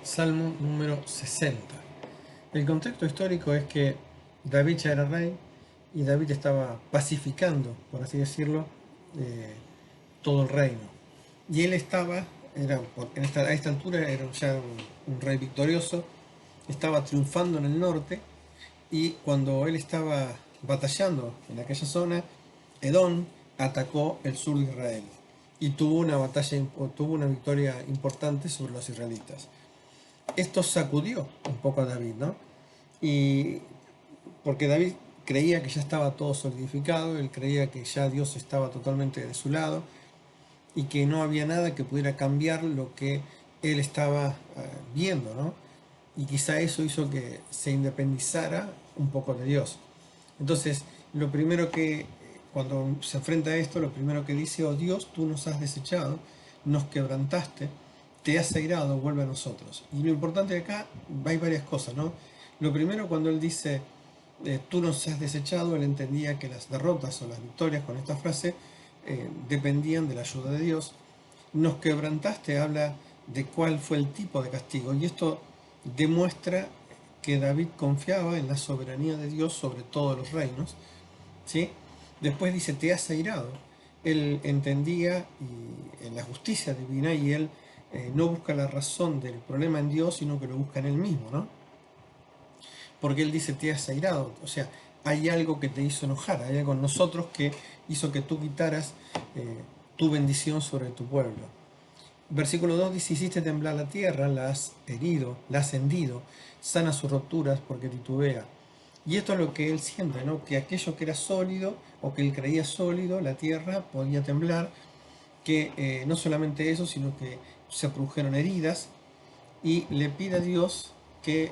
Salmo número 60. El contexto histórico es que David ya era rey y David estaba pacificando, por así decirlo, eh, todo el reino. Y él estaba, a esta altura era ya un rey victorioso, estaba triunfando en el norte, y cuando él estaba batallando en aquella zona, Edom atacó el sur de Israel y tuvo una victoria importante sobre los israelitas. Esto sacudió un poco a David, ¿no? Y porque David creía que ya estaba todo solidificado, él creía que ya Dios estaba totalmente de su lado y que no había nada que pudiera cambiar lo que él estaba viendo, ¿no? Y quizá eso hizo que se independizara un poco de Dios. Entonces, lo primero que, cuando se enfrenta a esto, lo primero que dice: oh Dios, tú nos has desechado, nos quebrantaste, te has airado, vuelve a nosotros. Y lo importante de acá, hay varias cosas, ¿no? Lo primero, cuando él dice, tú nos has desechado, él entendía que las derrotas o las victorias con esta frase dependían de la ayuda de Dios. Nos quebrantaste habla de cuál fue el tipo de castigo, y esto demuestra que David confiaba en la soberanía de Dios sobre todos los reinos, ¿sí? Después dice, te has airado. Él entendía en la justicia divina, y él no busca la razón del problema en Dios, sino que lo busca en él mismo, ¿no? Porque él dice, te has airado, o sea, hay algo que te hizo enojar, hay algo en nosotros que hizo que tú quitaras tu bendición sobre tu pueblo. Versículo 2 dice, hiciste temblar la tierra, la has herido, la has hendido, sana sus rupturas porque titubea. Y esto es lo que él siente, ¿no? Que aquello que era sólido, o que él creía sólido, la tierra podía temblar, que no solamente eso, sino que se produjeron heridas, y le pide a Dios que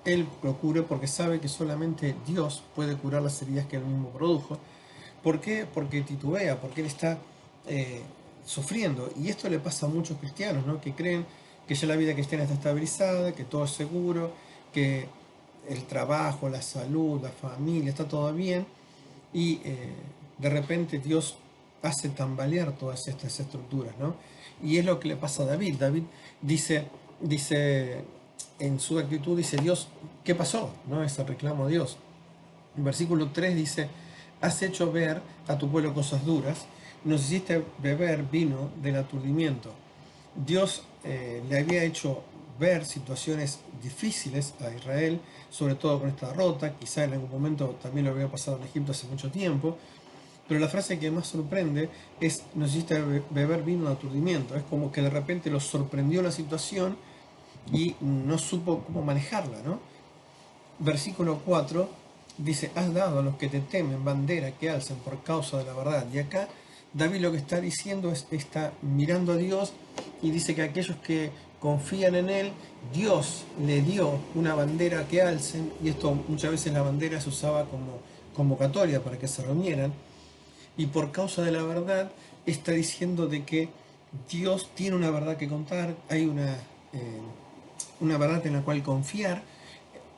él lo cure, porque sabe que solamente Dios puede curar las heridas que él mismo produjo. ¿Por qué? Porque titubea, porque él está eh, sufriendo. Y esto le pasa a muchos cristianos, ¿no? Que creen que ya la vida cristiana está estabilizada, que todo es seguro, que el trabajo, la salud, la familia, está todo bien, y de repente Dios hace tambalear todas estas estructuras, ¿no? Y es lo que le pasa a David. David dice en su actitud, dice, Dios, ¿qué pasó? ¿No? Es el reclamo a Dios. En versículo 3 dice, has hecho ver a tu pueblo cosas duras, nos hiciste beber vino del aturdimiento. Dios le había hecho ver situaciones difíciles a Israel, sobre todo con esta derrota, quizá en algún momento también lo había pasado en Egipto hace mucho tiempo, pero la frase que más sorprende es, nos hiciste beber vino de aturdimiento. Es como que de repente los sorprendió la situación y no supo cómo manejarla, ¿no? Versículo 4 dice, has dado a los que te temen bandera que alcen por causa de la verdad. Y acá David lo que está diciendo es, está mirando a Dios, y dice que aquellos que confían en él, Dios le dio una bandera que alcen, y esto muchas veces la bandera se usaba como convocatoria para que se reunieran, y por causa de la verdad está diciendo de que Dios tiene una verdad que contar, hay una verdad en la cual confiar,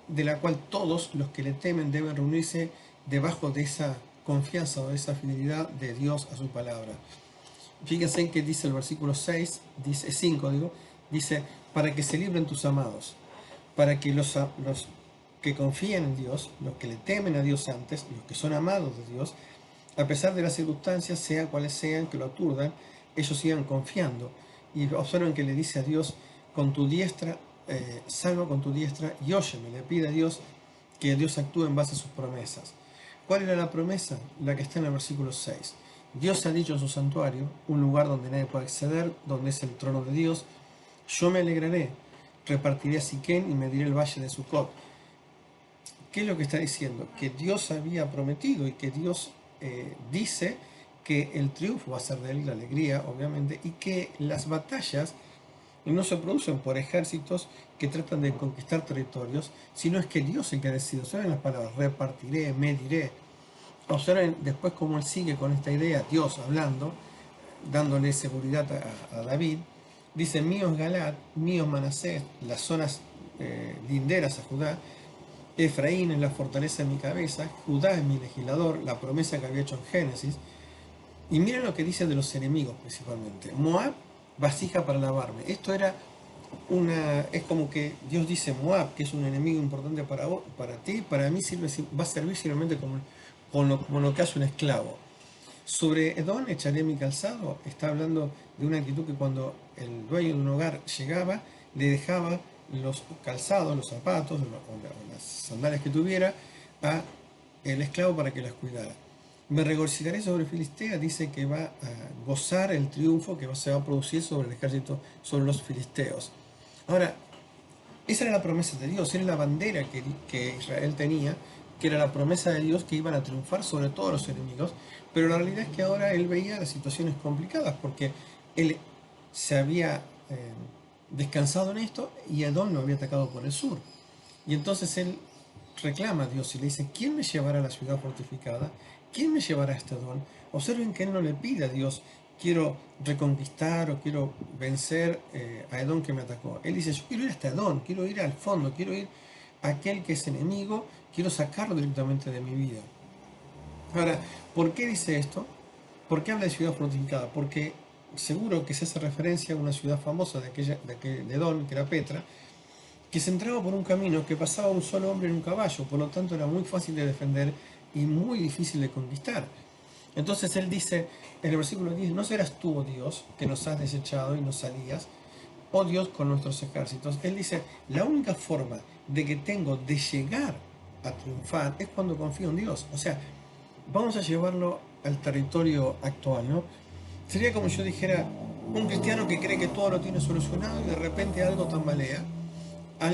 de la cual todos los que le temen deben reunirse debajo de esa confianza o de esa fidelidad de Dios a su palabra. Fíjense en que dice el versículo 6, dice 5, dice, para que se libren tus amados, para que los que confían en Dios, los que le temen a Dios antes, los que son amados de Dios, a pesar de las circunstancias, sean cuales sean, que lo aturdan, ellos sigan confiando. Y observen que le dice a Dios, con tu diestra, salva con tu diestra y óyeme. Le pide a Dios que Dios actúe en base a sus promesas. ¿Cuál era la promesa? La que está en el versículo 6. Dios ha dicho en su santuario, un lugar donde nadie puede acceder, donde es el trono de Dios, yo me alegraré, repartiré a Siquén y mediré el valle de Sucot. ¿Qué es lo que está diciendo? Que Dios había prometido, y que Dios dice que el triunfo va a ser de él, la alegría, obviamente, y que las batallas no se producen por ejércitos que tratan de conquistar territorios, sino es que Dios es el que decide. Observen las palabras, repartiré, mediré. Observen después cómo él sigue con esta idea, Dios hablando, dándole seguridad a David. Dice, mío es Galad, mío es Manasés, las zonas linderas a Judá. Efraín es la fortaleza de mi cabeza, Judá es mi legislador, la promesa que había hecho en Génesis. Y miren lo que dice de los enemigos principalmente. Moab, vasija para lavarme. Esto era es como que Dios dice Moab, que es un enemigo importante para vos, para ti, para mí va a servir simplemente como lo que hace un esclavo. Sobre Edom echaré mi calzado, está hablando de una actitud que cuando el dueño de un hogar llegaba, le dejaba los calzados, los zapatos, o las sandalias que tuviera, a el esclavo para que las cuidara. Me regocijaré sobre Filistea, dice que va a gozar el triunfo que se va a producir sobre el ejército, sobre los filisteos. Ahora, esa era la promesa de Dios, era la bandera que Israel tenía, que era la promesa de Dios que iban a triunfar sobre todos los enemigos, pero la realidad es que ahora él veía las situaciones complicadas porque él se había descansado en esto y Edom lo había atacado por el sur. Y entonces él reclama a Dios y le dice, ¿quién me llevará a la ciudad fortificada? ¿Quién me llevará a este Edom? Observen que él no le pide a Dios, quiero reconquistar o quiero vencer a Edom que me atacó. Él dice, yo quiero ir hasta Edom, quiero ir al fondo, quiero ir a aquel que es enemigo, quiero sacarlo directamente de mi vida. Ahora, ¿por qué dice esto? ¿Por qué habla de ciudad fortificada? Porque seguro que se hace referencia a una ciudad famosa de Edom, que era Petra, que se entraba por un camino que pasaba un solo hombre en un caballo, por lo tanto era muy fácil de defender y muy difícil de conquistar. Entonces él dice en el versículo 10, no serás tú, oh Dios, que nos has desechado y nos salías, oh Dios, con nuestros ejércitos. Él dice, la única forma de que tengo de llegar a triunfar es cuando confío en Dios. O sea, vamos a llevarlo al territorio actual, ¿no? Sería como yo dijera, un cristiano que cree que todo lo tiene solucionado y de repente algo tambalea.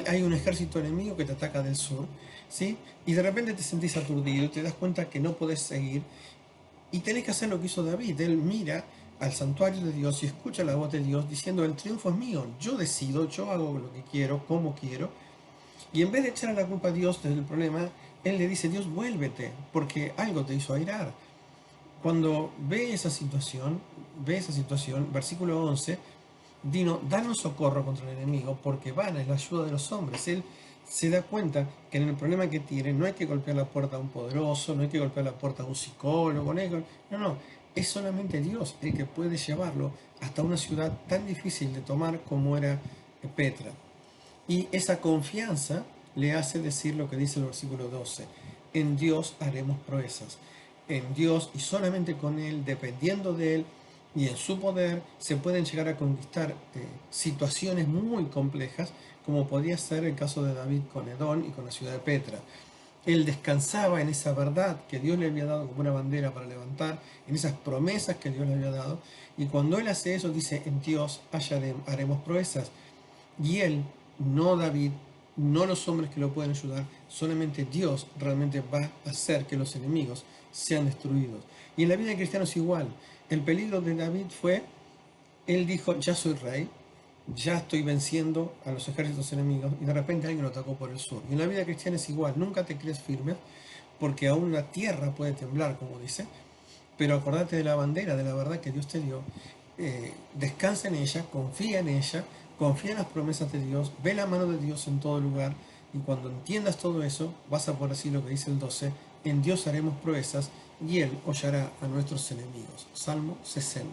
Hay un ejército enemigo que te ataca del sur, ¿sí? Y de repente te sentís aturdido y te das cuenta que no podés seguir y tenés que hacer lo que hizo David. Él mira al santuario de Dios y escucha la voz de Dios diciendo, el triunfo es mío, yo decido, yo hago lo que quiero, como quiero. Y en vez de echar la culpa a Dios desde el problema, él le dice, Dios, vuélvete, porque algo te hizo airar. Cuando ve esa situación, versículo 11, Dino, danos socorro contra el enemigo, porque vana es la ayuda de los hombres. Él se da cuenta que en el problema que tiene no hay que golpear la puerta a un poderoso, no hay que golpear la puerta a un psicólogo, no, es solamente Dios el que puede llevarlo hasta una ciudad tan difícil de tomar como era Petra. Y esa confianza le hace decir lo que dice el versículo 12, en Dios haremos proezas. En Dios y solamente con Él, dependiendo de Él y en su poder, se pueden llegar a conquistar situaciones muy complejas, como podía ser el caso de David con Edom y con la ciudad de Petra. Él descansaba en esa verdad que Dios le había dado como una bandera para levantar, en esas promesas que Dios le había dado, y cuando Él hace eso, dice, en Dios haremos proezas. Y él, no David, no los hombres que lo pueden ayudar, solamente Dios realmente va a hacer que los enemigos sean destruidos. Y en la vida del cristiano es igual. El peligro de David fue, él dijo, ya soy rey, ya estoy venciendo a los ejércitos enemigos, y de repente alguien lo atacó por el sur. Y en la vida cristiana es igual, nunca te crees firme, porque aún la tierra puede temblar, como dice, pero acordate de la bandera, de la verdad que Dios te dio, descansa en ella, confía en las promesas de Dios, ve la mano de Dios en todo lugar, y cuando entiendas todo eso, vas a poder decir lo que dice el 12, en Dios haremos proezas, y Él hollará a nuestros enemigos. Salmo 60.